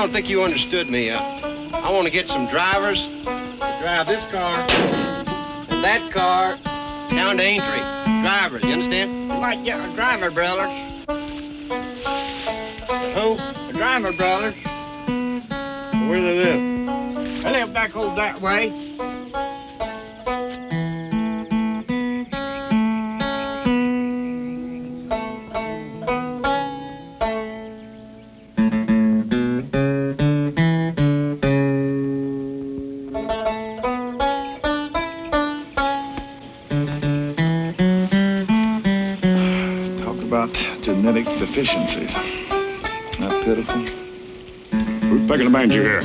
don't think you understood me. I want to get some drivers to drive this car and that car down to Aintree. Drivers, you understand? Like, yeah, a driver, brother. Who? A driver, brother. Where do they live? I live back over that way. Genetic deficiencies. Not pitiful. Who's picking the manger here?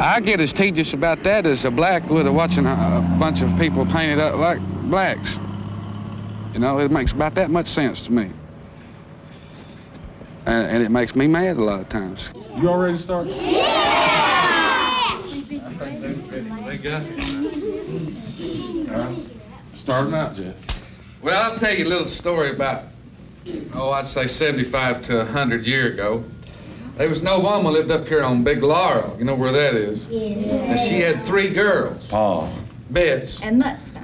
I get as tedious about that as a black would of watching a bunch of people painted up like blacks. You know, it makes about that much sense to me. And it makes me mad a lot of times. You all ready to start? Yeah! They got it. Start them out, Jeff. Well, I'll tell you a little story about, I'd say 75 to 100 years ago. There was no woman lived up here on Big Laurel. You know where that is? Yeah. And she had 3 girls. Paul. Bets. And Mutt's name.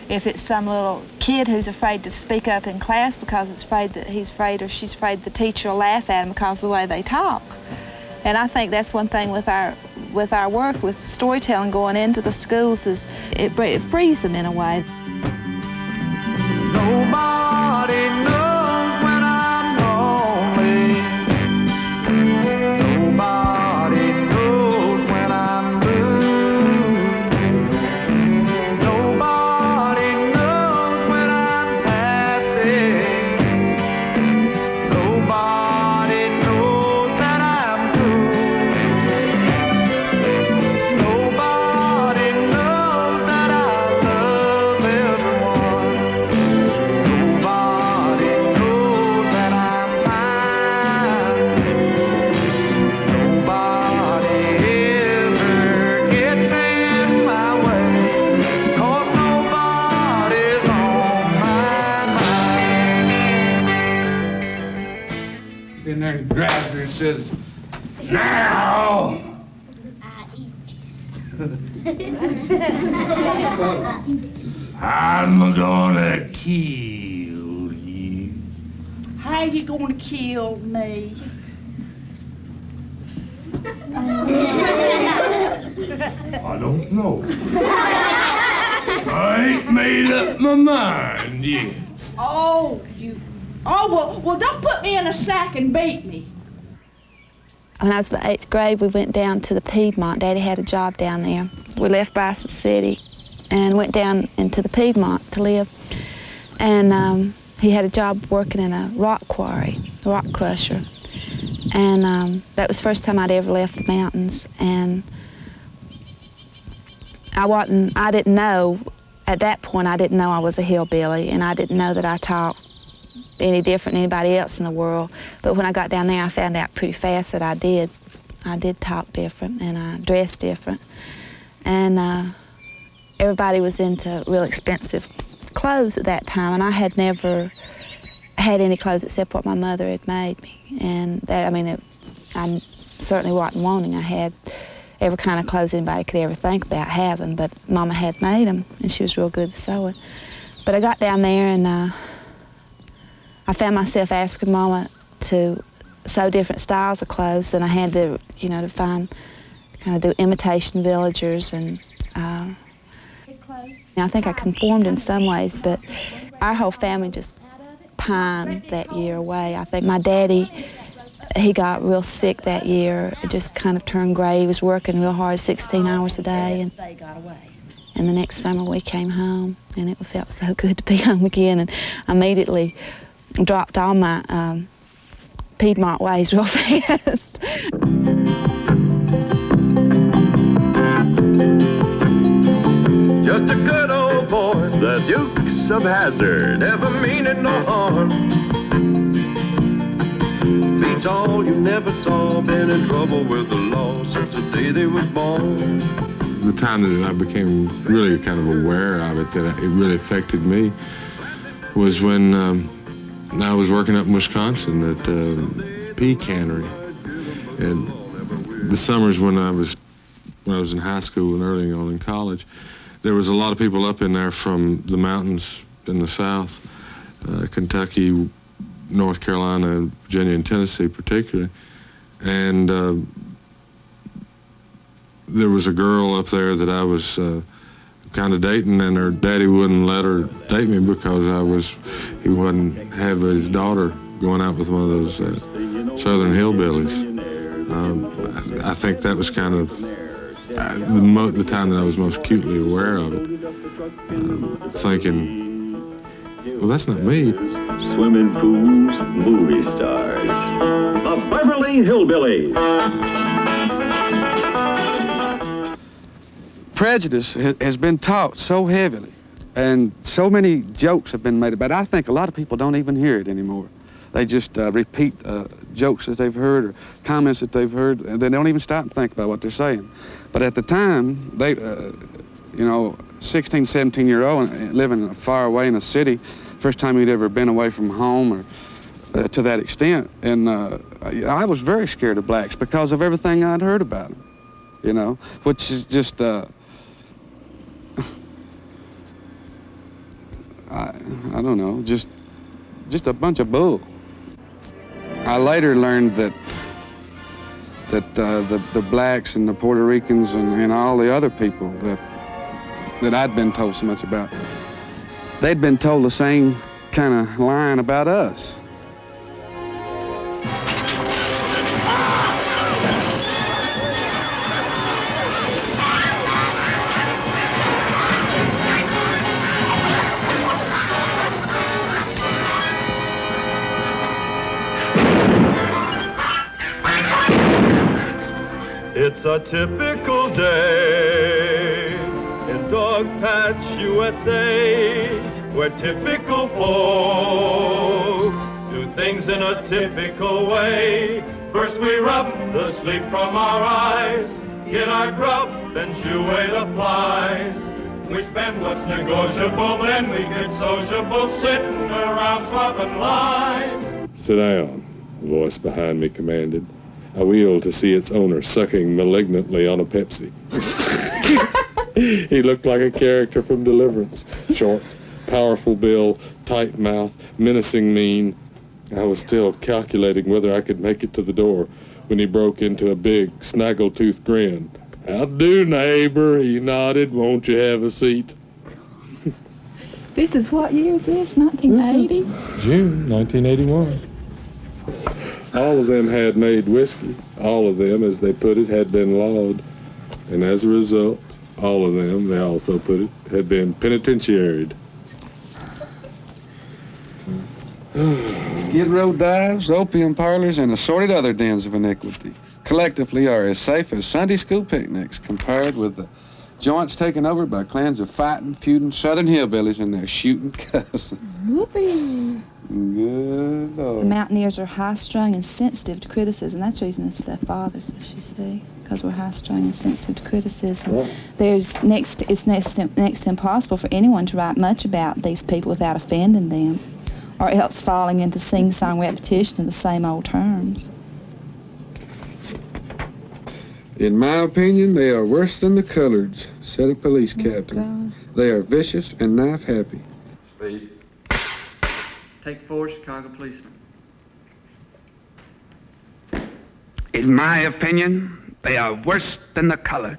If it's some little kid who's afraid to speak up in class because he's afraid or she's afraid the teacher will laugh at him because of the way they talk. And I think that's one thing with our work with storytelling going into the schools is it frees them in a way. Nobody knows when I'm lonely. Nobody knows when I'm blue. Nobody knows when I'm happy. Nobody knows that I'm good. Nobody knows that I love everyone. Nobody knows that I'm fine. Nobody ever gets in my way, 'cause nobody's on my mind. In there and grabs her and says, "Now!" I'm gonna kill you. How you gonna kill me? I don't know. I ain't made up my mind yet. Oh, well, don't put me in a sack and beat me. When I was in the 8th grade, we went down to the Piedmont. Daddy had a job down there. We left Bryson City and went down into the Piedmont to live. And he had a job working in a rock quarry, a rock crusher. And that was the first time I'd ever left the mountains. And I didn't know, at that point, I didn't know I was a hillbilly, and I didn't know that I talked any different than anybody else in the world. But when I got down there, I found out pretty fast that I did. I did talk different, and I dressed different. And everybody was into real expensive clothes at that time, and I had never had any clothes except what my mother had made me. And that, I certainly wasn't wanting. I had every kind of clothes anybody could ever think about having, but Mama had made them, and she was real good at sewing. But I got down there, and I found myself asking Mama to sew different styles of clothes, and I had to, to kind of do imitation villagers, and I think I conformed in some ways, but our whole family just pined that year away. I think my daddy, he got real sick that year. It just kind of turned gray. He was working real hard, 16 hours a day. And the next summer we came home, and it felt so good to be home again. And I immediately dropped all my Piedmont ways real fast. Just a good old boy, the Dukes of Hazzard, never meaning no harm. Beats all you never saw, been in trouble with the law since the day they was born. the time that I became really kind of aware of it, that it really affected me, was when I was working up in Wisconsin at pea cannery. And the summers when I was in high school and early on in college, there was a lot of people up in there from the mountains in the South, Kentucky, North Carolina, Virginia, and Tennessee particularly. And there was a girl up there that I was kind of dating, and her daddy wouldn't let her date me because he wouldn't have his daughter going out with one of those Southern hillbillies. I think that was kind of the time that I was most acutely aware of it, thinking, well, that's not me. Swimming pools, movie stars. The Beverly Hillbillies. Prejudice has been taught so heavily, and so many jokes have been made about it. I think a lot of people don't even hear it anymore. They just repeat jokes that they've heard or comments that they've heard, and they don't even stop and think about what they're saying. But at the time, they, 16, 17-year-old living far away in a city, first time he'd ever been away from home or to that extent. And I was very scared of blacks because of everything I'd heard about them, which is just, I don't know, just a bunch of bull. I later learned that the blacks and the Puerto Ricans and all the other people that I'd been told so much about, they'd been told the same kind of line about us. It's a typical day in Dogpatch, USA, where typical folks do things in a typical way. First we rub the sleep from our eyes, get our grub, then shoo away the flies. We spend what's negotiable, then we get sociable, sitting around swapping lies. Sit down, a voice behind me commanded. I wheeled to see its owner sucking malignantly on a Pepsi. He looked like a character from Deliverance. Short, powerful build, tight mouth, menacing mien. I was still calculating whether I could make it to the door when he broke into a big, snaggletooth grin. "How do, neighbor?" he nodded. "Won't you have a seat?" This is what year is this? 1980? June 1981. All of them had made whiskey. All of them, as they put it, had been lawed. And as a result, all of them, they also put it, had been penitentiaried. Skid row dives, opium parlors, and assorted other dens of iniquity collectively are as safe as Sunday school picnics compared with the joints taken over by clans of fighting, feuding Southern hillbillies and their shooting cousins. Whoopee. Good The Lord. mountaineers are high-strung and sensitive to criticism. That's the reason this stuff bothers us, you see, because we're high-strung and sensitive to criticism. Right. It's next to impossible for anyone to write much about these people without offending them, or else falling into sing-song repetition of the same old terms. In my opinion, they are worse than the coloreds, said a police captain. They are vicious and knife-happy. Speed. Take 4, Chicago policeman. In my opinion, they are worse than the colored.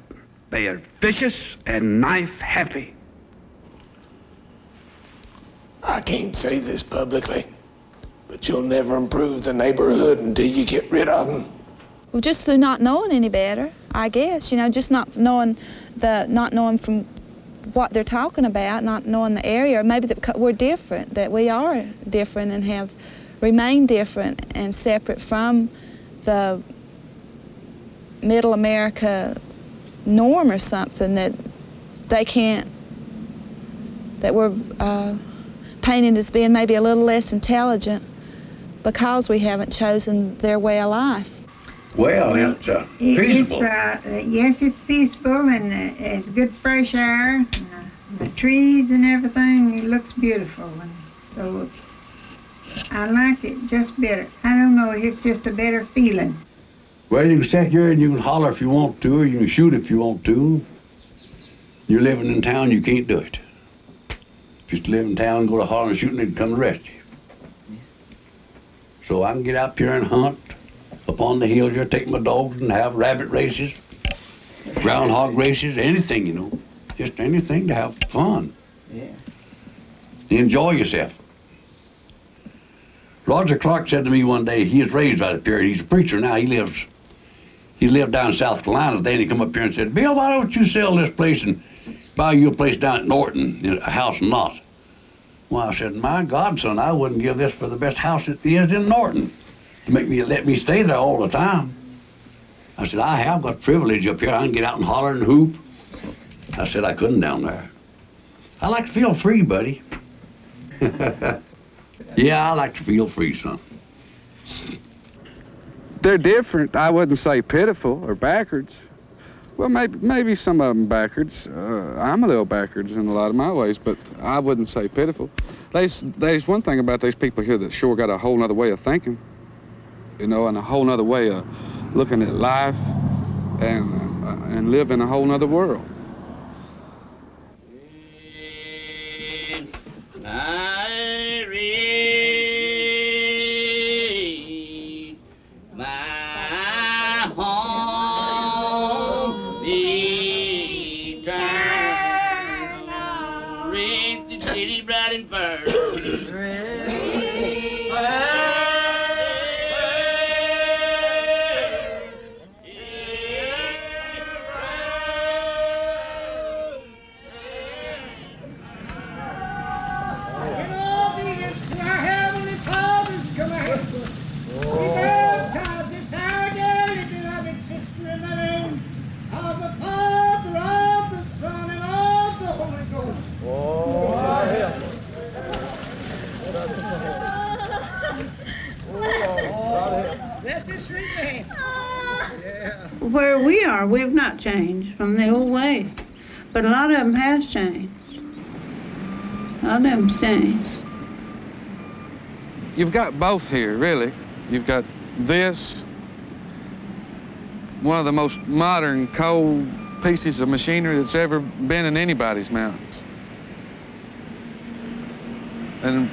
They are vicious and knife-happy. I can't say this publicly, but you'll never improve the neighborhood until you get rid of them. Well, just through not knowing any better, I guess, just not knowing from what they're talking about, not knowing the area, or maybe that we're different, that we are different and have remained different and separate from the middle America norm or something, that they can't, that we're painted as being maybe a little less intelligent because we haven't chosen their way of life. Well, it's peaceful. Yes, it's peaceful and it's good fresh air. And, the trees and everything, it looks beautiful. And so I like it just better. I don't know, it's just a better feeling. Well, you can sit here and you can holler if you want to, or you can shoot if you want to. You're living in town, you can't do it. If you used to live in town and go to holler and shooting, they'd come to arrest you. So I can get up here and hunt up on the hills here, take my dogs and have rabbit races, groundhog races, anything, you know. Just anything to have fun. Yeah. To enjoy yourself. Roger Clark said to me one day, he was raised right up here, he's a preacher now, he lived down in South Carolina. Then he come up here and said, Bill, why don't you sell this place and buy you a place down at Norton, a house and lot? Well, I said, my God, son, I wouldn't give this for the best house that there is in Norton to let me stay there all the time. I said, I have got privilege up here. I can get out and holler and hoop. I said, I couldn't down there. I like to feel free, buddy. Yeah, I like to feel free, son. They're different. I wouldn't say pitiful or backwards. Well, maybe some of them backwards. I'm a little backwards in a lot of my ways, but I wouldn't say pitiful. There's one thing about these people here that sure got a whole nother way of thinking, you know, and a whole nother way of looking at life and live in a whole nother world. I read my home eternal, read the city bright and fair. Where we are, we've not changed from the old ways, but a lot of them has changed. A lot of them's changed. You've got both here, really. You've got this, one of the most modern coal pieces of machinery that's ever been in anybody's mountains. And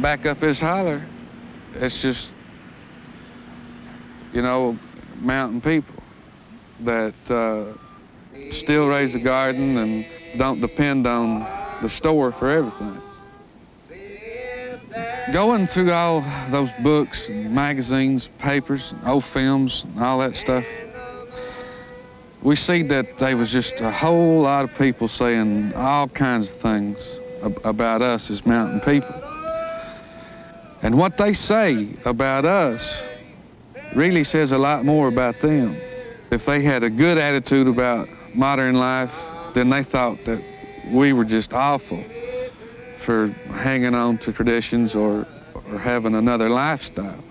back up his holler, it's just, you know, mountain people that still raise a garden and don't depend on the store for everything. Going through all those books and magazines, papers, old films, and all that stuff, we see that there was just a whole lot of people saying all kinds of things about us as mountain people. And what they say about us really says a lot more about them. If they had a good attitude about modern life, then they thought that we were just awful for hanging on to traditions or having another lifestyle.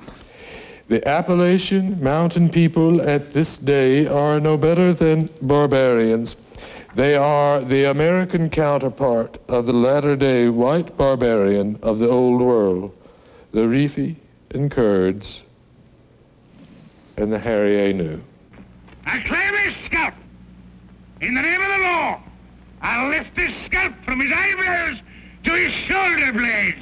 The Appalachian mountain people at this day are no better than barbarians. They are the American counterpart of the latter-day white barbarian of the old world, the Rifi and Kurds and the Harry Anu. I claim his scalp. In the name of the law, I'll lift his scalp from his eyebrows to his shoulder blades.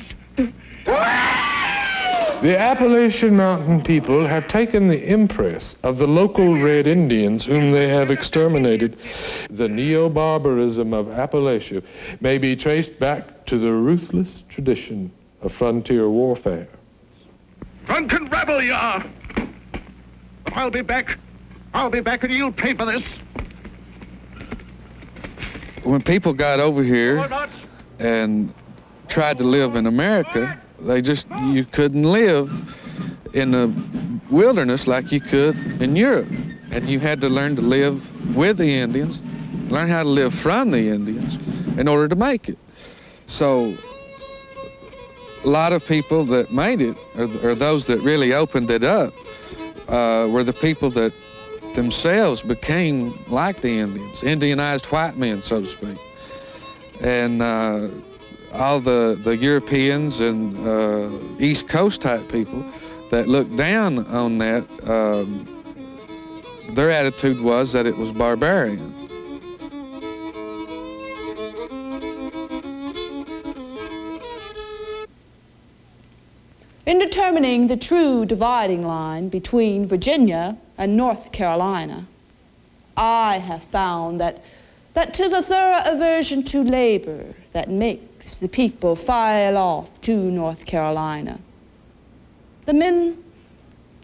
The Appalachian mountain people have taken the impress of the local Red Indians whom they have exterminated. The neo-barbarism of Appalachia may be traced back to the ruthless tradition of frontier warfare. Drunken rebel you are. But I'll be back and you'll pay for this. When people got over here and tried to live in America, you couldn't live in the wilderness like you could in Europe. And you had to learn to live with the Indians, learn how to live from the Indians in order to make it. So a lot of people that made it, or those that really opened it up, were the people that themselves became like the Indians, Indianized white men, so to speak. And all the Europeans and East Coast type people that looked down on that, their attitude was that it was barbarian. In determining the true dividing line between Virginia and North Carolina, I have found that 'tis a thorough aversion to labor that makes the people file off to North Carolina. The men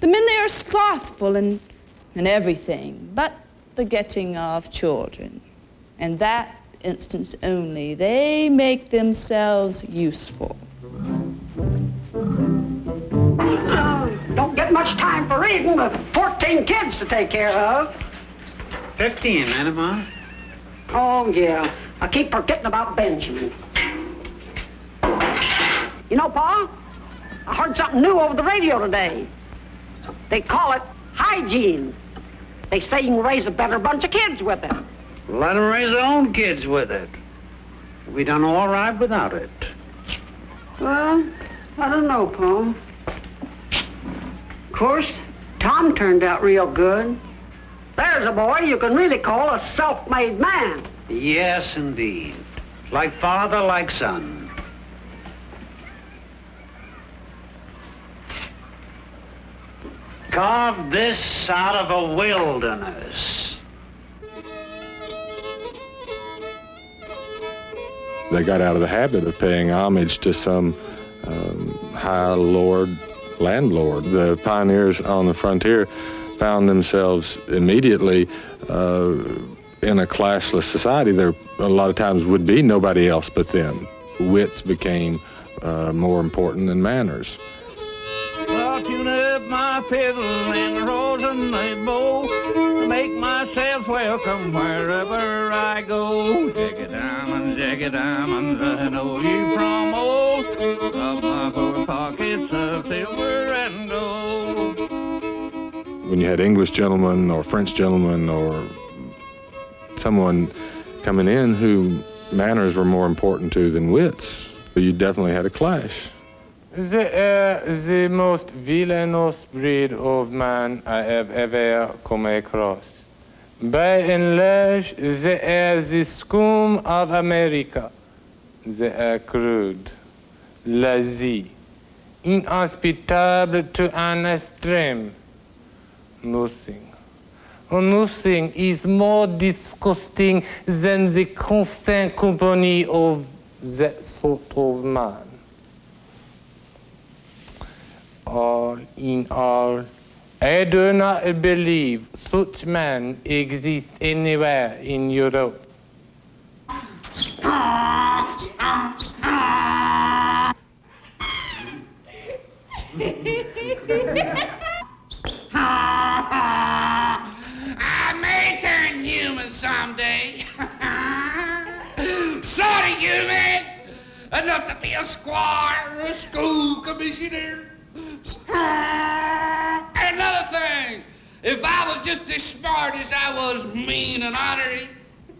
they are slothful in everything but the getting of children. In that instance only, they make themselves useful. Don't get much time for reading with 14 kids to take care of. 15, Anima. Oh, yeah. I keep forgetting about Benjamin. You know, Pa, I heard something new over the radio today. They call it hygiene. They say you can raise a better bunch of kids with it. Let them raise their own kids with it. We done all right without it. Well, I don't know, Pa. Of course, Tom turned out real good. There's a boy you can really call a self-made man. Yes, indeed. Like father, like son. Carved this out of a wilderness. They got out of the habit of paying homage to some high lord landlord. The pioneers on the frontier found themselves immediately in a classless society. There a lot of times would be nobody else but them. Wits became more important than manners. I'll tune up my fiddle and rose and my bow to make myself welcome wherever I go. Jagged diamonds, I know you from old. Of my four pockets of silver and gold. When you had English gentlemen or French gentlemen or someone coming in who manners were more important to than wits, you definitely had a clash. They are the most villainous breed of man I have ever come across. By and large, they are the scum of America. They are crude, lazy, inhospitable to an extreme. Nothing is more disgusting than the constant company of that sort of man. All in all, I do not believe such man exists anywhere in Europe. I may turn human someday. Sort of human. Enough to be a squire or a school commissioner. And another thing, if I was just as smart as I was mean and honorary,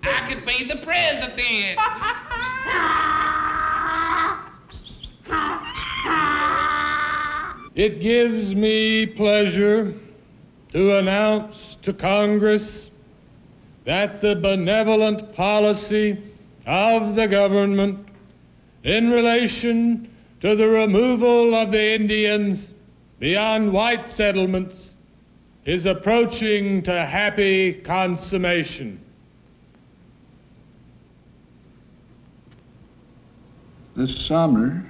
I could be the president. It gives me pleasure to announce to Congress that the benevolent policy of the government in relation to the removal of the Indians beyond white settlements is approaching to happy consummation. The summer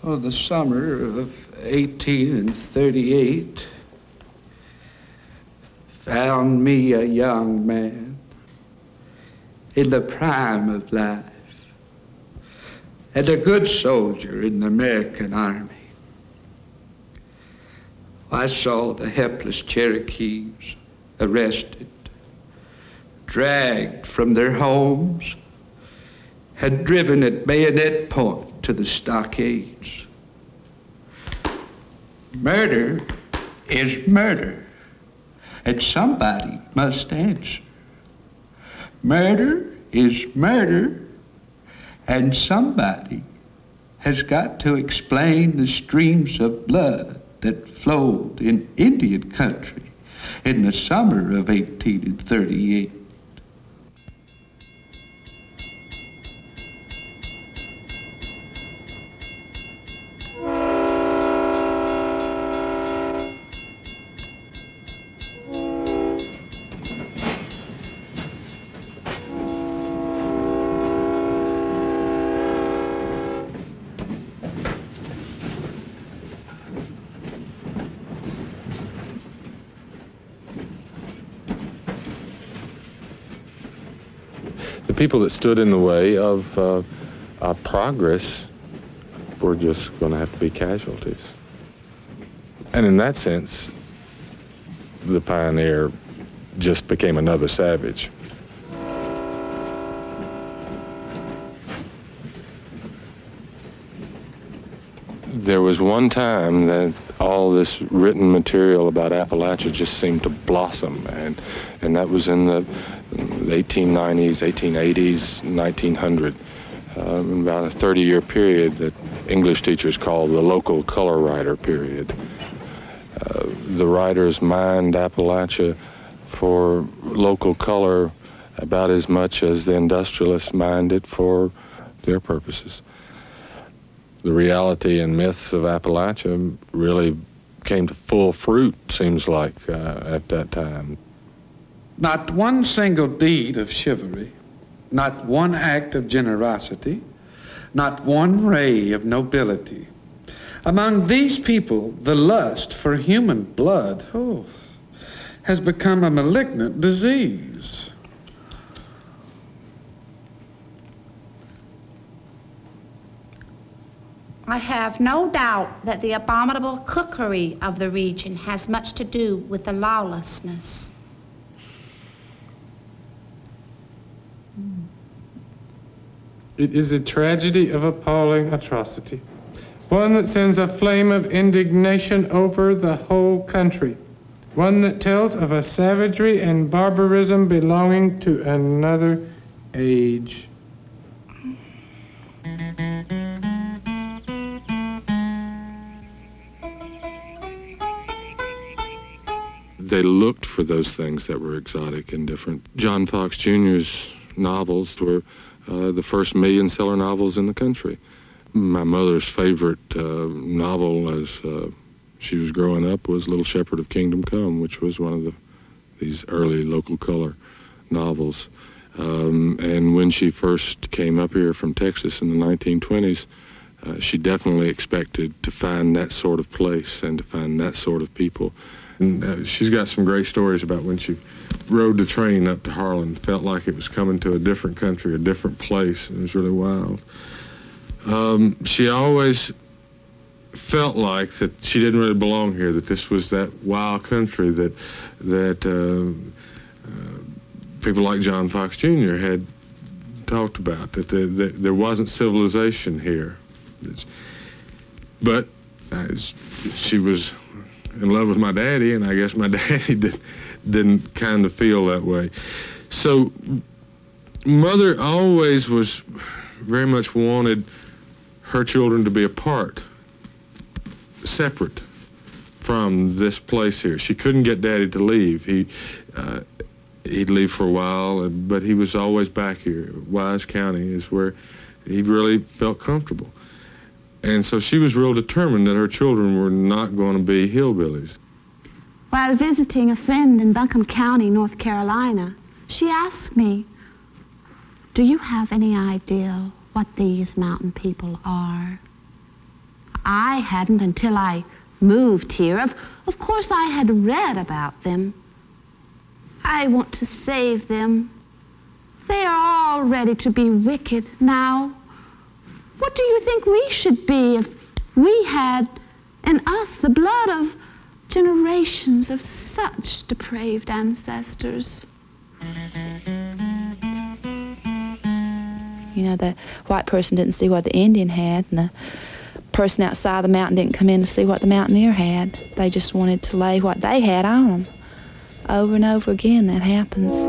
of 1838 found me a young man in the prime of life and a good soldier in the American Army. I saw the helpless Cherokees arrested, dragged from their homes, and driven at bayonet point to the stockades. Murder is murder, and somebody must answer. Murder is murder, and somebody has got to explain the streams of blood that flowed in Indian country in the summer of 1838. The people that stood in the way of progress were just going to have to be casualties. And in that sense, the pioneer just became another savage. There was one time that all this written material about Appalachia just seemed to blossom, and that was in the 1890s, 1880s, 1900, about a 30-year period that English teachers call the local color writer period. The writers mined Appalachia for local color about as much as the industrialists mined it for their purposes. The reality and myth of Appalachia really came to full fruit, seems like, at that time. Not one single deed of chivalry, not one act of generosity, not one ray of nobility. Among these people, the lust for human blood, has become a malignant disease. I have no doubt that the abominable cookery of the region has much to do with the lawlessness. It is a tragedy of appalling atrocity, one that sends a flame of indignation over the whole country, one that tells of a savagery and barbarism belonging to another age. They looked for those things that were exotic and different. John Fox Jr.'s novels were the first million-seller novels in the country. My mother's favorite novel as she was growing up was Little Shepherd of Kingdom Come, which was one of these early local color novels. And when she first came up here from Texas in the 1920s, she definitely expected to find that sort of place and to find that sort of people. And she's got some great stories about when she rode the train up to Harlan, felt like it was coming to a different country, a different place. It was really wild. She always felt like that she didn't really belong here, that this was that wild country that people like John Fox Jr. had talked about, that there wasn't civilization here. But she was in love with my daddy, and I guess my daddy didn't kind of feel that way. So Mother always was very much wanted her children to be apart, separate from this place here. She couldn't get Daddy to leave. He'd leave for a while, but he was always back here. Wise County is where he really felt comfortable. And so she was real determined that her children were not going to be hillbillies. While visiting a friend in Buncombe County, North Carolina, she asked me, "Do you have any idea what these mountain people are?" I hadn't until I moved here. Of course, I had read about them. I want to save them. They are all ready to be wicked now. What do you think we should be if we had in us the blood of generations of such depraved ancestors? You know, the white person didn't see what the Indian had, and the person outside the mountain didn't come in to see what the mountaineer had. They just wanted to lay what they had on them. Over and over again, that happens.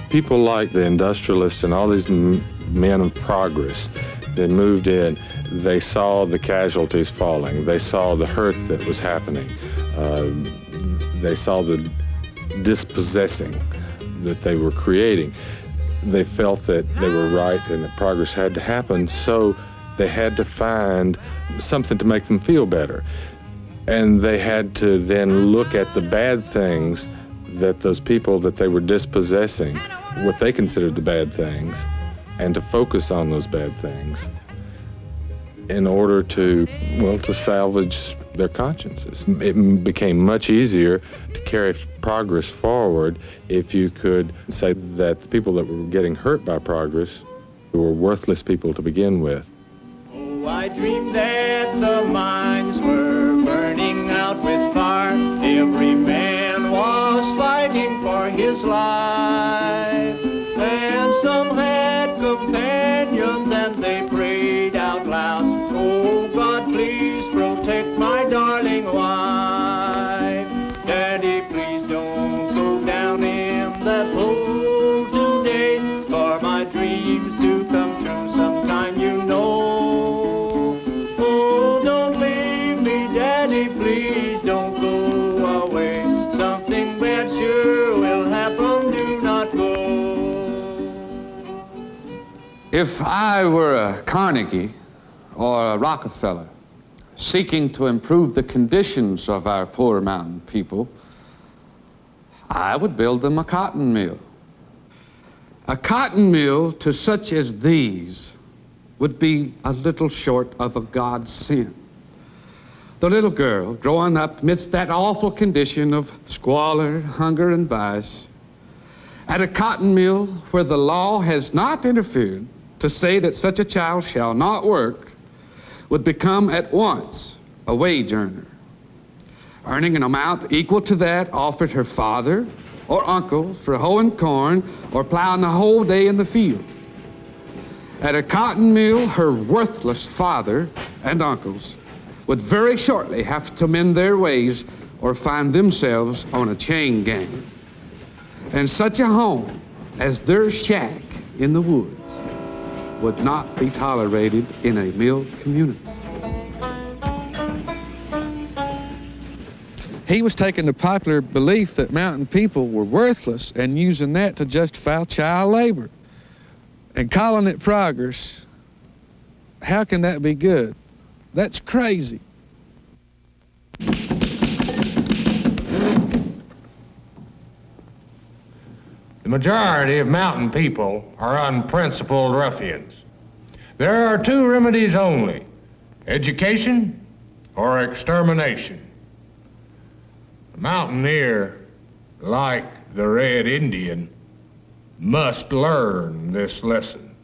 People like the industrialists and all these men of progress, they moved in, they saw the casualties falling, they saw the hurt that was happening, they saw the dispossessing that they were creating. They felt that they were right and that progress had to happen, so they had to find something to make them feel better. And they had to then look at the bad things that those people that they were dispossessing, what they considered the bad things, and to focus on those bad things in order to, well, to salvage their consciences. It became much easier to carry progress forward if you could say that the people that were getting hurt by progress were worthless people to begin with. Oh, I dreamed that the mines were burning out with fire. Every man was fighting for his life. And some had companions and they prayed out loud, oh God, please protect my darling wife. Daddy, please don't go down in that hole today, for my dreams do come true sometime, you know. Oh, don't leave me, Daddy, please don't go away. Something bad sure will happen, do not go. If I were a Carnegie or a Rockefeller seeking to improve the conditions of our poor mountain people, I would build them a cotton mill. A cotton mill to such as these would be a little short of a godsend. The little girl growing up amidst that awful condition of squalor, hunger, and vice, at a cotton mill where the law has not interfered to say that such a child shall not work, would become at once a wage earner, earning an amount equal to that offered her father or uncle for hoeing corn or plowing the whole day in the field. At a cotton mill, her worthless father and uncles would very shortly have to mend their ways or find themselves on a chain gang. And such a home as their shack in the woods would not be tolerated in a mill community. He was taking the popular belief that mountain people were worthless and using that to justify child labor and calling it progress. How can that be good? That's crazy. The majority of mountain people are unprincipled ruffians. There are two remedies only: education or extermination. The mountaineer, like the Red Indian, must learn this lesson.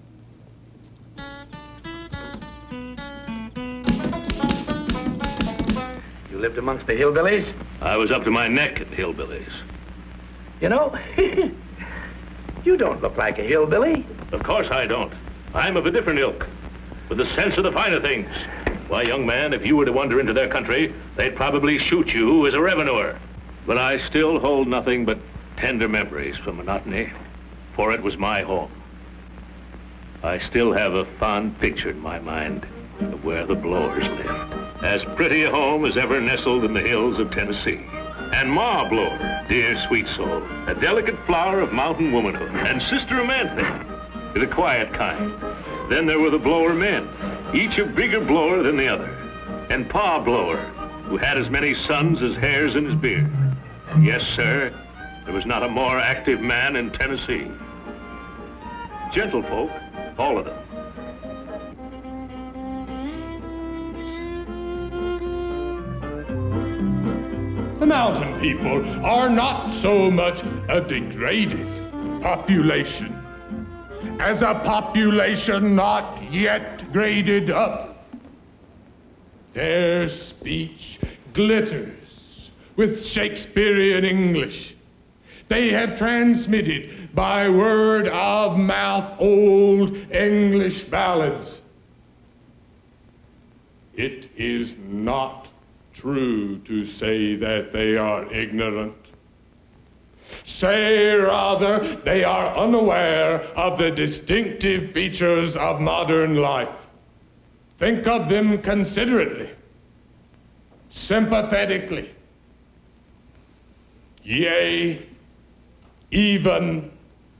You lived amongst the hillbillies? I was up to my neck in hillbillies. You know, you don't look like a hillbilly. Of course I don't. I'm of a different ilk, with a sense of the finer things. Why, young man, if you were to wander into their country, they'd probably shoot you as a revenuer. But I still hold nothing but tender memories from Monotony, for it was my home. I still have a fond picture in my mind of where the Blowers lived. As pretty a home as ever nestled in the hills of Tennessee. And Ma Blower, dear sweet soul, a delicate flower of mountain womanhood. And Sister Amantha, the quiet kind. Then there were the Blower men, each a bigger blower than the other. And Pa Blower, who had as many sons as hairs in his beard. Yes, sir, there was not a more active man in Tennessee. Gentlefolk, all of them. The mountain people are not so much a degraded population as a population not yet graded up. Their speech glitters with Shakespearean English. They have transmitted by word of mouth old English ballads. It is not true to say that they are ignorant. Say rather they are unaware of the distinctive features of modern life. Think of them considerately, sympathetically, yea, even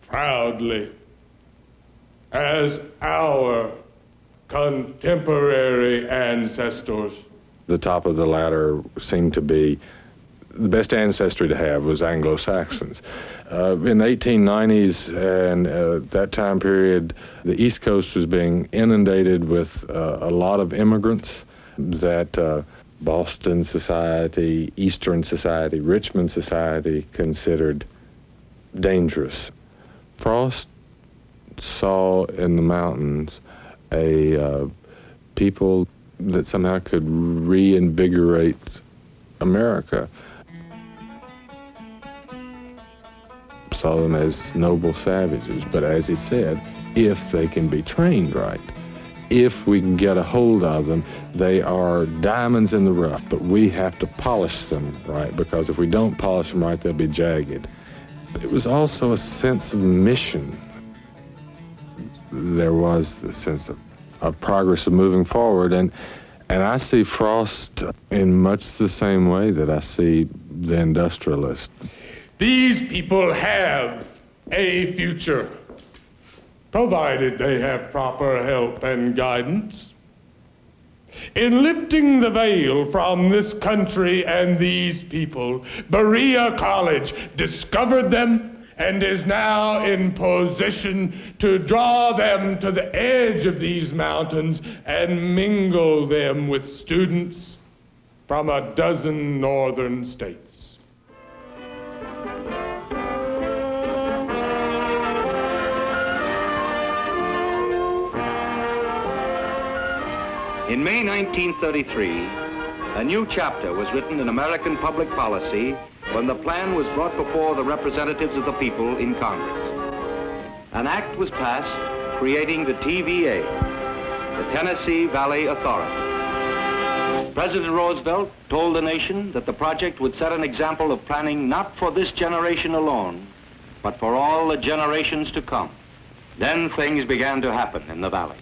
proudly, as our contemporary ancestors. The top of the ladder seemed to be the best ancestry to have was Anglo-Saxons. In the 1890s and that time period, the East Coast was being inundated with a lot of immigrants that Boston society, Eastern society, Richmond society considered dangerous. Frost saw in the mountains a people that somehow could reinvigorate America. Saw them as noble savages, but as he said, if they can be trained right, if we can get a hold of them, they are diamonds in the rough, but we have to polish them right, because if we don't polish them right, they'll be jagged. But it was also a sense of mission. There was the sense of progress, of moving forward, and I see Frost in much the same way that I see the industrialist. These people have a future, provided they have proper help and guidance. In lifting the veil from this country and these people, Berea College discovered them and is now in position to draw them to the edge of these mountains and mingle them with students from a dozen northern states. In May 1933, a new chapter was written in American public policy when the plan was brought before the representatives of the people in Congress. An act was passed creating the TVA, the Tennessee Valley Authority. President Roosevelt told the nation that the project would set an example of planning not for this generation alone, but for all the generations to come. Then things began to happen in the valley.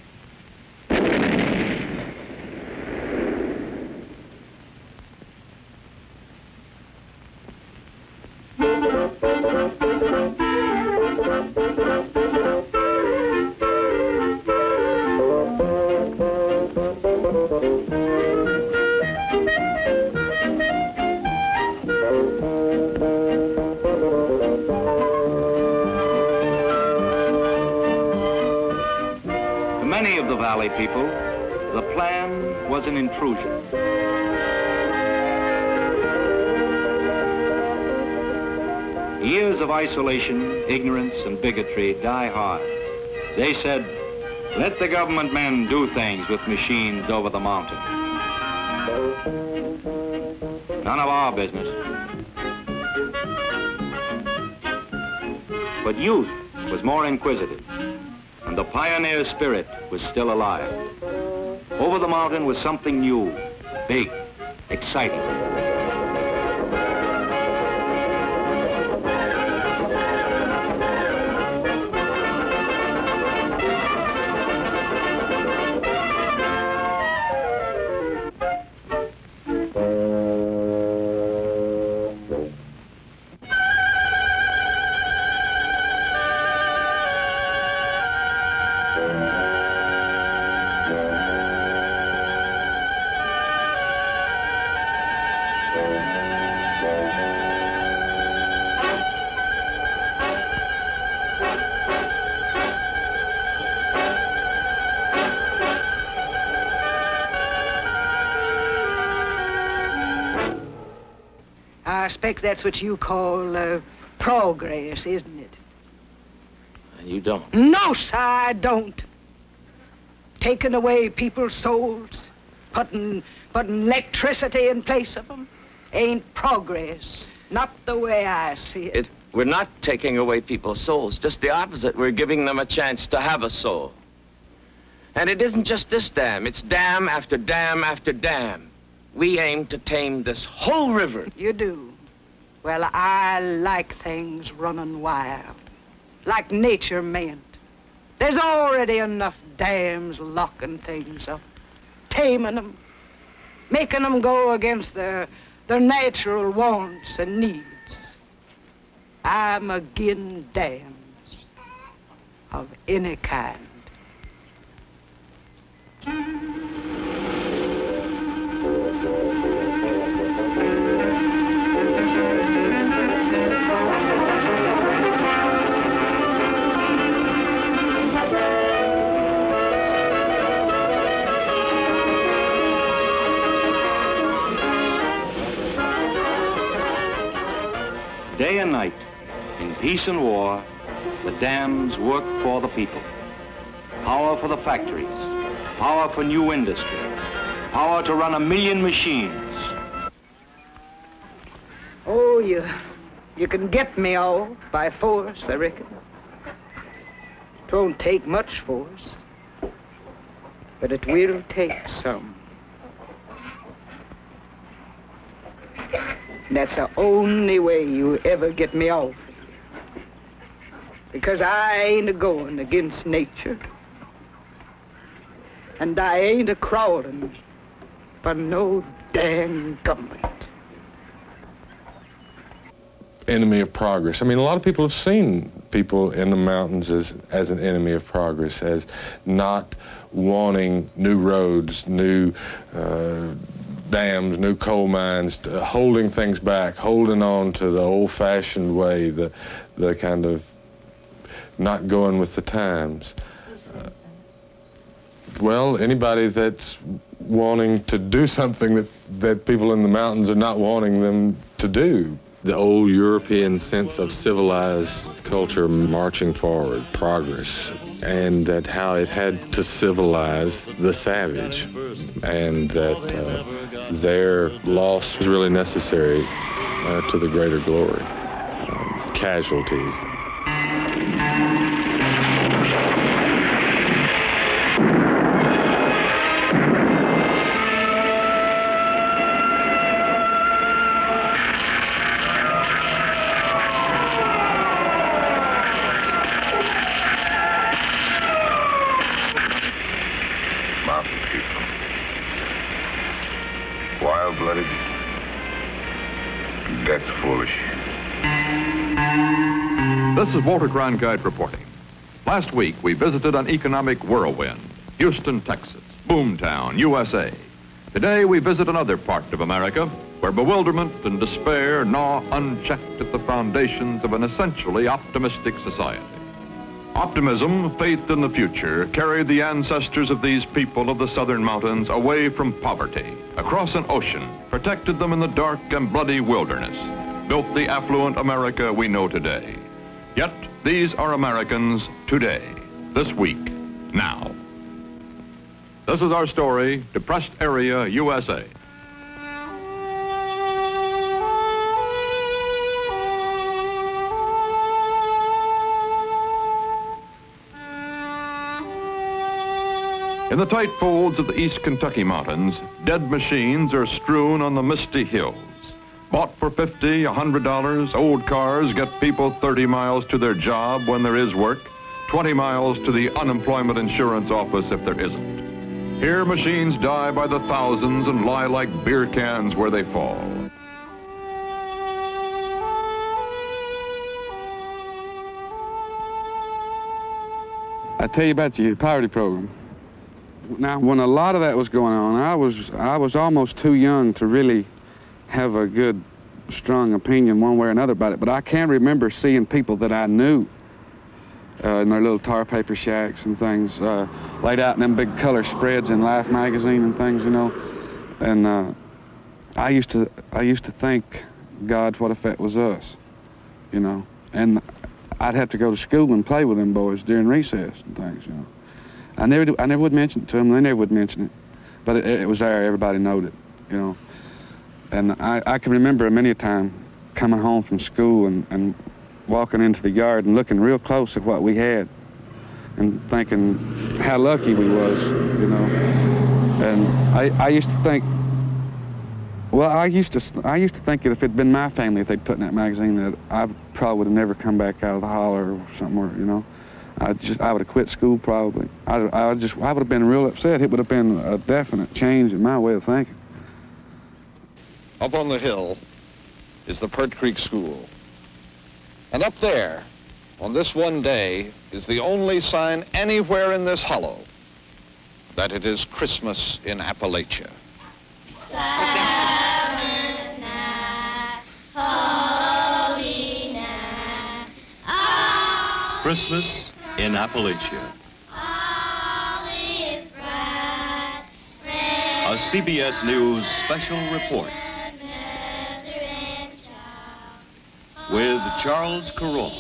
Many of the valley people, the plan was an intrusion. Years of isolation, ignorance, and bigotry die hard. They said, let the government men do things with machines over the mountain. None of our business. But youth was more inquisitive, and the pioneer spirit was still alive. Over the mountain was something new, big, exciting. expect that's what you call progress, isn't it? And you don't. No, sir, I don't. Taking away people's souls, putting electricity in place of them, ain't progress. Not the way I see it. We're not taking away people's souls, just the opposite. We're giving them a chance to have a soul. And it isn't just this dam, it's dam after dam after dam. We aim to tame this whole river. You do? Well, I like things running wild, like nature meant. There's already enough dams locking things up, taming them, making them go against their natural wants and needs. I'm agin dams of any kind. Day and night, in peace and war, the dams work for the people. Power for the factories, power for new industry, power to run 1 million machines. Oh, you can get me all by force, I reckon. It won't take much force, but it will take some. And that's the only way you ever get me off. Because I ain't a-going against nature. And I ain't a-crawling for no damn government. Enemy of progress. I mean, a lot of people have seen people in the mountains as an enemy of progress, as not wanting new roads, new dams, new coal mines, holding things back, holding on to the old-fashioned way, the kind of not going with the times. Well, anybody that's wanting to do something that people in the mountains are not wanting them to do. The old European sense of civilized culture marching forward, progress, and that how it had to civilize the savage, and that their loss was really necessary to the greater glory. Casualties. Wild-blooded, that's foolish. This is Walter Cronkite reporting. Last week, we visited an economic whirlwind, Houston, Texas, boomtown, USA. Today, we visit another part of America where bewilderment and despair gnaw unchecked at the foundations of an essentially optimistic society. Optimism, faith in the future, carried the ancestors of these people of the southern mountains away from poverty, across an ocean, protected them in the dark and bloody wilderness, built the affluent America we know today. Yet, these are Americans today, this week, now. This is our story, Depressed Area, USA. In the tight folds of the East Kentucky mountains, dead machines are strewn on the misty hills. Bought for $50, $100, old cars get people 30 miles to their job when there is work, 20 miles to the unemployment insurance office if there isn't. Here, machines die by the thousands and lie like beer cans where they fall. I tell you about the poverty program. Now, when a lot of that was going on, I was almost too young to really have a good, strong opinion one way or another about it. But I can remember seeing people that I knew in their little tar paper shacks and things, laid out in them big color spreads in Life magazine and things, you know. And I used to think God, what if that was us, you know? And I'd have to go to school and play with them boys during recess and things, you know. I never would mention it to them. They never would mention it, but it was there. Everybody knowed it, you know. And I can remember many a time coming home from school and walking into the yard and looking real close at what we had and thinking how lucky we was, you know. And I used to think, well, I used to think that if it'd been my family, if they'd put in that magazine, that I probably would have never come back out of the holler or somewhere, you know. I would have quit school probably. I would have been real upset. It would have been a definite change in my way of thinking. Up on the hill is the Pert Creek School. And up there, on this one day, is the only sign anywhere in this hollow that it is Christmas in Appalachia. Christmas in Appalachia. A CBS News special report with Charles Carroll.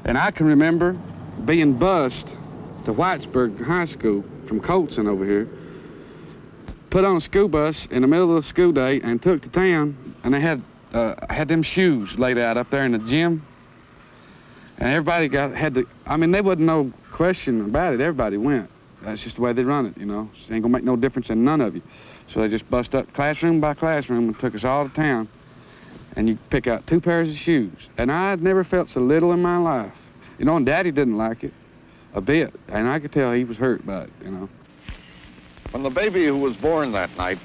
And I can remember being bused to Whitesburg High School from Colson over here, put on a school bus in the middle of the school day and took to town, and they had them shoes laid out up there in the gym. And everybody had to, I mean, there wasn't no question about it. Everybody went. That's just the way they run it, you know. It ain't gonna make no difference in none of you. So they just bust up classroom by classroom and took us all to town. And you pick out 2 pairs of shoes. And I'd never felt so little in my life. You know, and Daddy didn't like it a bit. And I could tell he was hurt by it, you know. When the baby who was born that night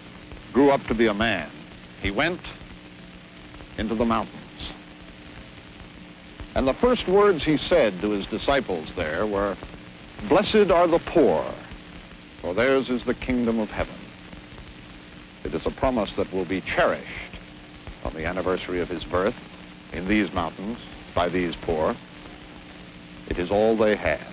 grew up to be a man, he went into the mountains. And the first words he said to his disciples there were, "Blessed are the poor, for theirs is the kingdom of heaven." It is a promise that will be cherished on the anniversary of his birth in these mountains by these poor. It is all they had.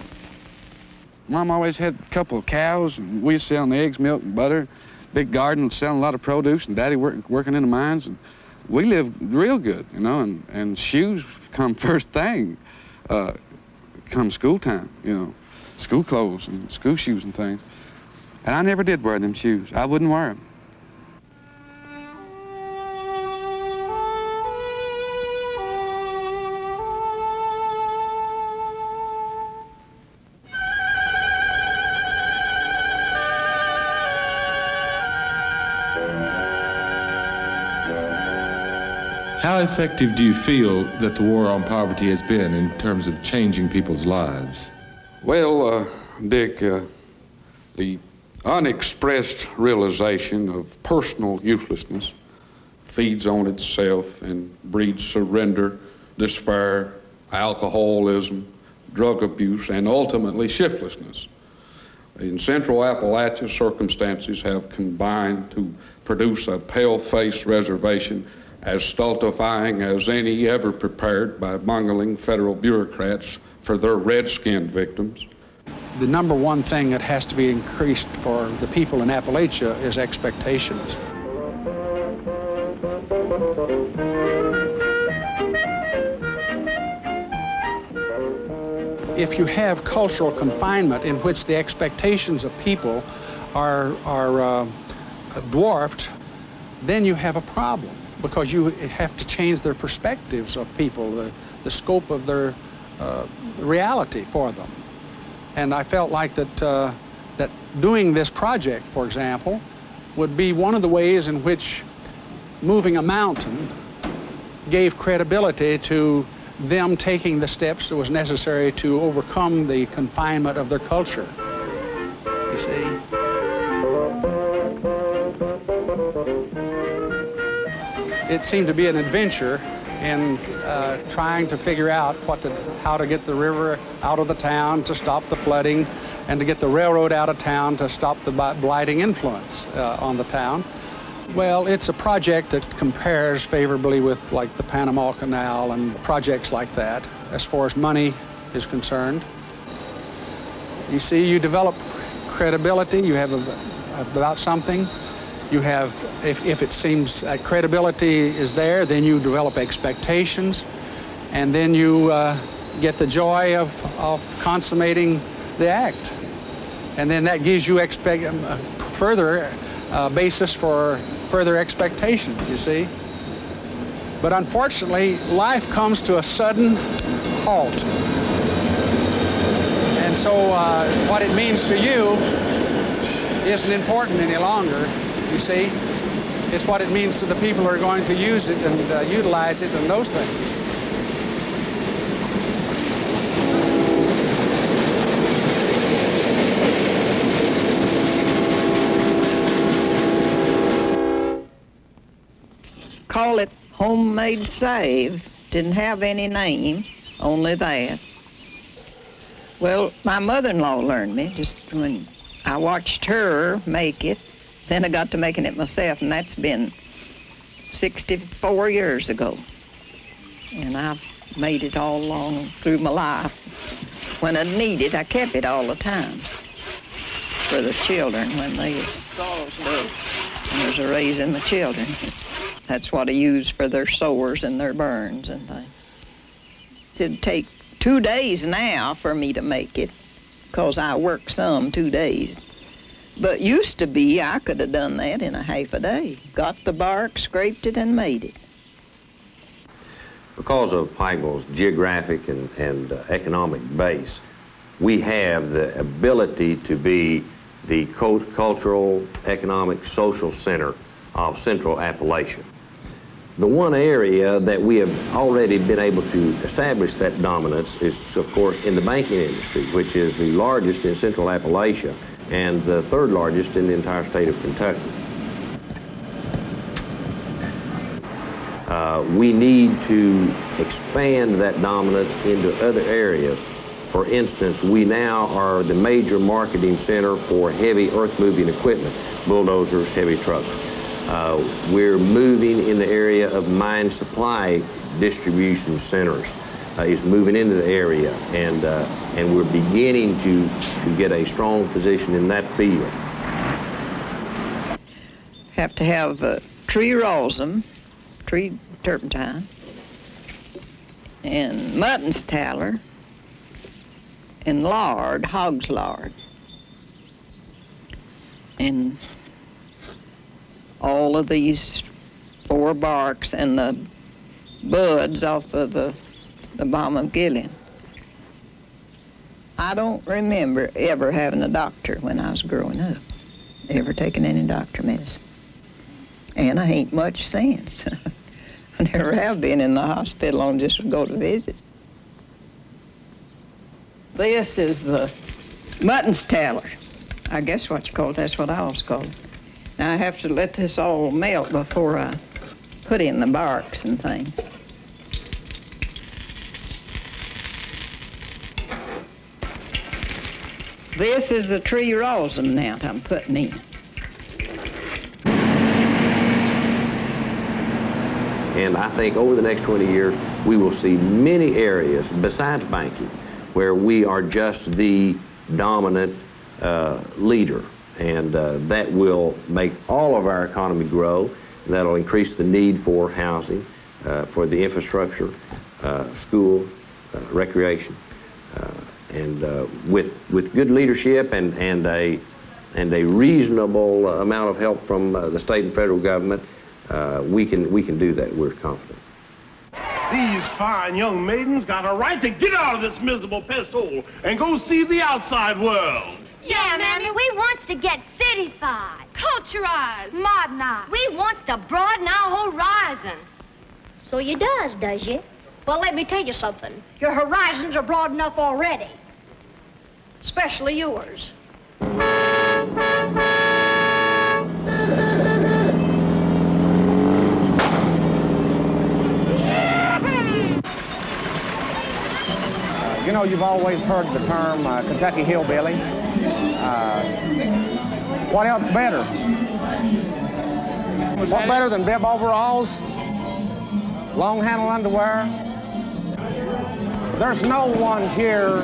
Mom always had a couple of cows, and we selling eggs, milk, and butter. Big garden, selling a lot of produce, and Daddy working in the mines. And we lived real good, you know, and shoes come first thing. Come school time, you know, school clothes and school shoes and things. And I never did wear them shoes. I wouldn't wear them. How effective do you feel that the war on poverty has been in terms of changing people's lives? Well, Dick, the unexpressed realization of personal uselessness feeds on itself and breeds surrender, despair, alcoholism, drug abuse, and ultimately shiftlessness. In Central Appalachia, circumstances have combined to produce a pale-faced reservation as stultifying as any ever prepared by bungling federal bureaucrats for their red-skinned victims. The number one thing that has to be increased for the people in Appalachia is expectations. If you have cultural confinement in which the expectations of people are dwarfed, then you have a problem, because you have to change their perspectives of people, the scope of their reality for them. And I felt like that doing this project, for example, would be one of the ways in which moving a mountain gave credibility to them taking the steps that was necessary to overcome the confinement of their culture, you see. It seemed to be an adventure in trying to figure out how to get the river out of the town to stop the flooding, and to get the railroad out of town to stop the blighting influence on the town. Well, it's a project that compares favorably with like the Panama Canal and projects like that as far as money is concerned. You see, you develop credibility, you have about something. You have, if it seems credibility is there, then you develop expectations, and then you get the joy of consummating the act. And then that gives you further basis for further expectations, you see. But unfortunately, life comes to a sudden halt. And so what it means to you isn't important any longer, you see. It's what it means to the people who are going to use it and utilize it and those things. Call it homemade save. Didn't have any name, only that. Well, my mother-in-law learned me just when I watched her make it. Then I got to making it myself, and that's been 64 years ago. And I've made it all along through my life. When I need it, I kept it all the time for the children when they was little. And there's a raising my children. That's what I use for their sores and their burns and things. It'd take 2 days now for me to make it, because I work some 2 days. But used to be, I could have done that in a half a day. Got the bark, scraped it, and made it. Because of Pikeville's geographic and economic base, we have the ability to be the cultural, economic, social center of Central Appalachia. The one area that we have already been able to establish that dominance is, of course, in the banking industry, which is the largest in Central Appalachia and the third largest in the entire state of Kentucky. We need to expand that dominance into other areas. For instance, we now are the major marketing center for heavy earth-moving equipment, bulldozers, heavy trucks. We're moving in the area of mine supply distribution centers. Is moving into the area, and we're beginning to get a strong position in that field. Have to have tree rosin, tree turpentine, and mutton's tallow, and lard, hog's lard, and all of these 4 barks and the buds off of the balm of Gilead. I don't remember ever having a doctor when I was growing up, ever taking any doctor medicine. And I ain't much since. I never have been in the hospital on just to go to visit. This is the mutton's tallow. I guess what you call it, that's what I always call it. Now I have to let this all melt before I put in the barks and things. This is the tree rosin now that I'm putting in. And I think over the next 20 years, we will see many areas besides banking where we are just the dominant leader. And that will make all of our economy grow. That'll increase the need for housing, for the infrastructure, schools, recreation. And with good leadership and a reasonable amount of help from the state and federal government, we can do that. We're confident. These fine young maidens got a right to get out of this miserable pest hole and go see the outside world. Yeah, Mammy, we want to get cityfied, culturized, modernized. We want to broaden our horizon. So you does you? Well, let me tell you something. Your horizons are broad enough already. Especially yours. You know, you've always heard the term Kentucky hillbilly. What else better? What better than bib overalls, long handle underwear? There's no one here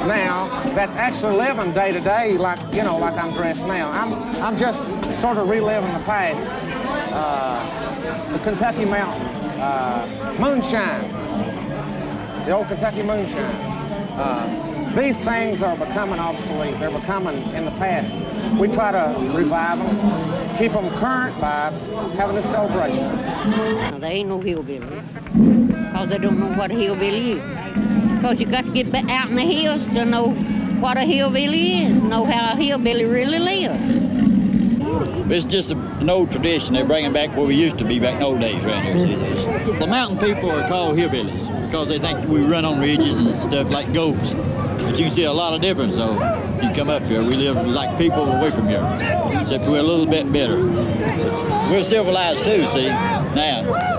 now that's actually living day to day like, you know, like I'm dressed now. I'm just sort of reliving the past. The Kentucky mountains, moonshine, the old Kentucky moonshine. These things are becoming obsolete. They're becoming in the past. We try to revive them, keep them current by having this celebration. Now, there ain't no hillbilly, because they don't know what a hillbilly is. Because you got to get out in the hills to know what a hillbilly is, know how a hillbilly really lives. It's just an old tradition. They're bringing back where we used to be back in the old days around here. See, the mountain people are called hillbillies because they think we run on ridges and stuff like goats. But you can see a lot of difference, though. You come up here, we live like people away from here, except we're a little bit better. We're civilized too, see, now.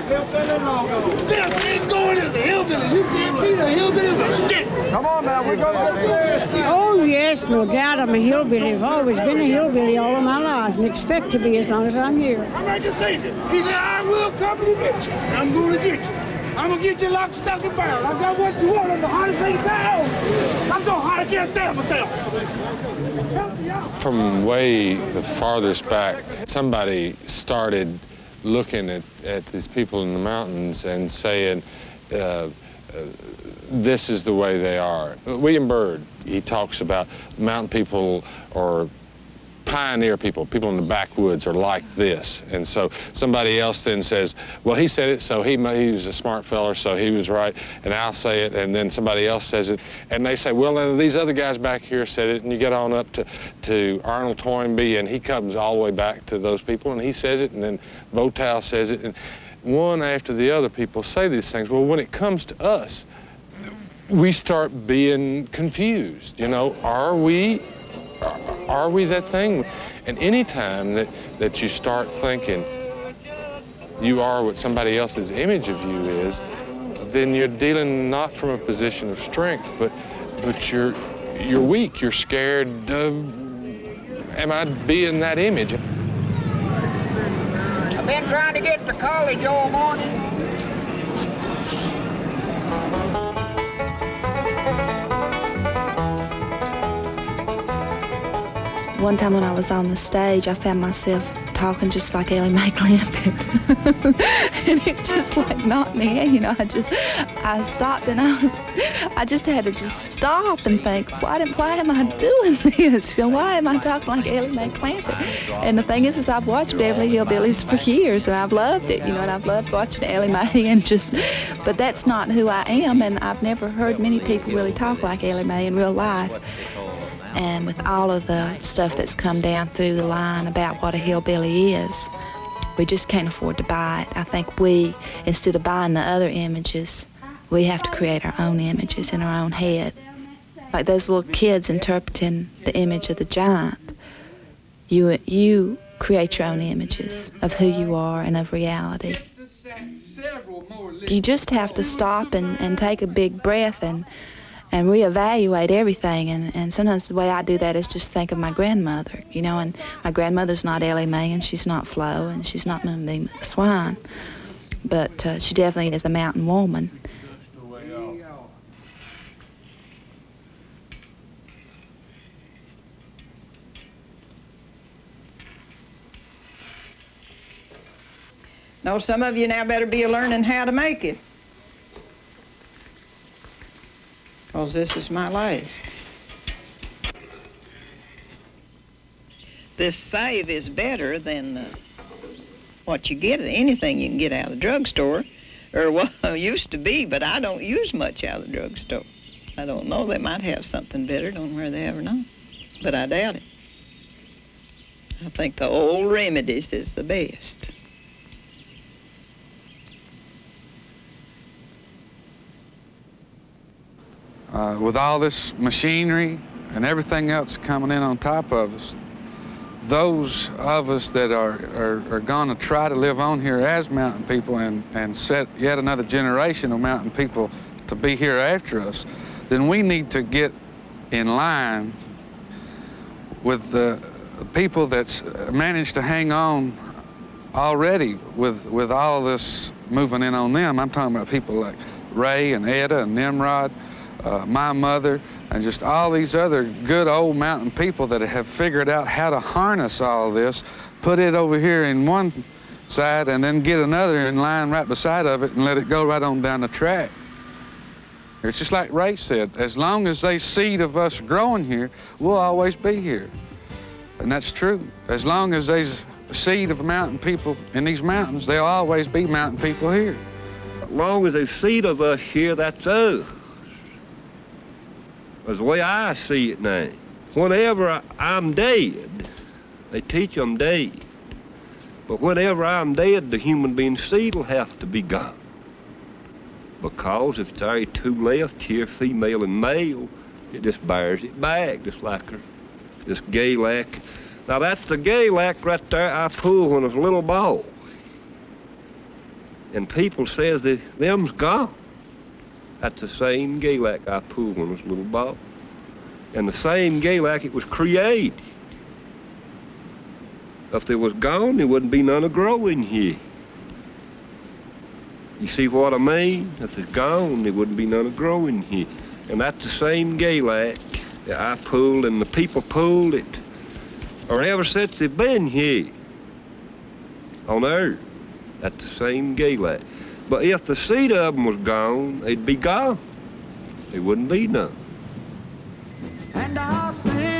This ain't going as a hillbilly. You can't beat a hillbilly with a stick. Come on now, we're going to get this. Oh, yes, no doubt I'm a hillbilly. I've always been a hillbilly all of my life and expect to be as long as I'm here. I might just say that. He said, I will come to get you. I'm going to get you. I'm going to get you locked, stock, and barrel. I got what you want. I'm the hardest thing in town. I'm so hard I can't stand myself. From way the farthest back, somebody started looking at these people in the mountains and saying, this is the way they are. William Byrd, he talks about mountain people or pioneer people in the backwoods are like this. And so somebody else then says, well, he said it, so he was a smart feller, so he was right, and I'll say it, and then somebody else says it, and they say, well, now these other guys back here said it, and you get on up to Arnold Toynbee, and he comes all the way back to those people, and he says it, and then Votal says it, and one after the other people say these things. Well, when it comes to us, we start being confused. You know, are we that thing? And any time that you start thinking you are what somebody else's image of you is, then you're dealing not from a position of strength, but you're weak. You're scared of, am I being that image? I've been trying to get to college all morning. One time when I was on the stage, I found myself talking just like Ellie Mae Clampett. And it just like knocked me in, you know. I stopped and I just had to just stop and think, why am I doing this? You know, why am I talking like Ellie Mae Clampett? And the thing is I've watched Beverly Hillbillies for years and I've loved it, you know, and I've loved watching Ellie Mae and but that's not who I am, and I've never heard many people really talk like Ellie Mae in real life. And with all of the stuff that's come down through the line about what a hillbilly is, we just can't afford to buy it. I think we, instead of buying the other images, we have to create our own images in our own head. Like those little kids interpreting the image of the giant. You create your own images of who you are and of reality. You just have to stop and take a big breath and reevaluate everything, and sometimes the way I do that is just think of my grandmother, you know, and my grandmother's not Ellie Mae, and she's not Flo, and she's not Moonbeam McSwine, but she definitely is a mountain woman. No, some of you now better be learning how to make it. Because this is my life. This save is better than what you get, anything you can get out of the drugstore, or what used to be, but I don't use much out of the drugstore. I don't know, they might have something better, don't know where they have or not, but I doubt it. I think the old remedies is the best. With all this machinery and everything else coming in on top of us, those of us that are going to try to live on here as mountain people and set yet another generation of mountain people to be here after us, then we need to get in line with the people that's managed to hang on already with all of this moving in on them. I'm talking about people like Ray and Etta and Nimrod, my mother, and just all these other good old mountain people that have figured out how to harness all of this, put it over here in one side, and then get another in line right beside of it and let it go right on down the track. It's just like Ray said, as long as they seed of us growing here, we'll always be here. And that's true. As long as there's a seed of mountain people in these mountains, there'll always be mountain people here. As long as there's seed of us here, that's us. That's the way I see it now. Whenever I'm dead, they teach I'm dead. But whenever I'm dead, the human being seed will have to be gone. Because if there are two left here, female and male, it just bears it back, just like this Galac. Now that's the Galac right there I pulled when I was a little boy. And people says that them's gone. That's the same Galac I pulled when I was a little boy. And the same Galac it was created. If they was gone, there wouldn't be none of growing here. You see what I mean? If it's gone, there wouldn't be none of growing here. And that's the same Galac that I pulled and the people pulled it. Or ever since they've been here on Earth. That's the same Galac. But if the seed of them was gone, they'd be gone. There wouldn't be none. And I'll sing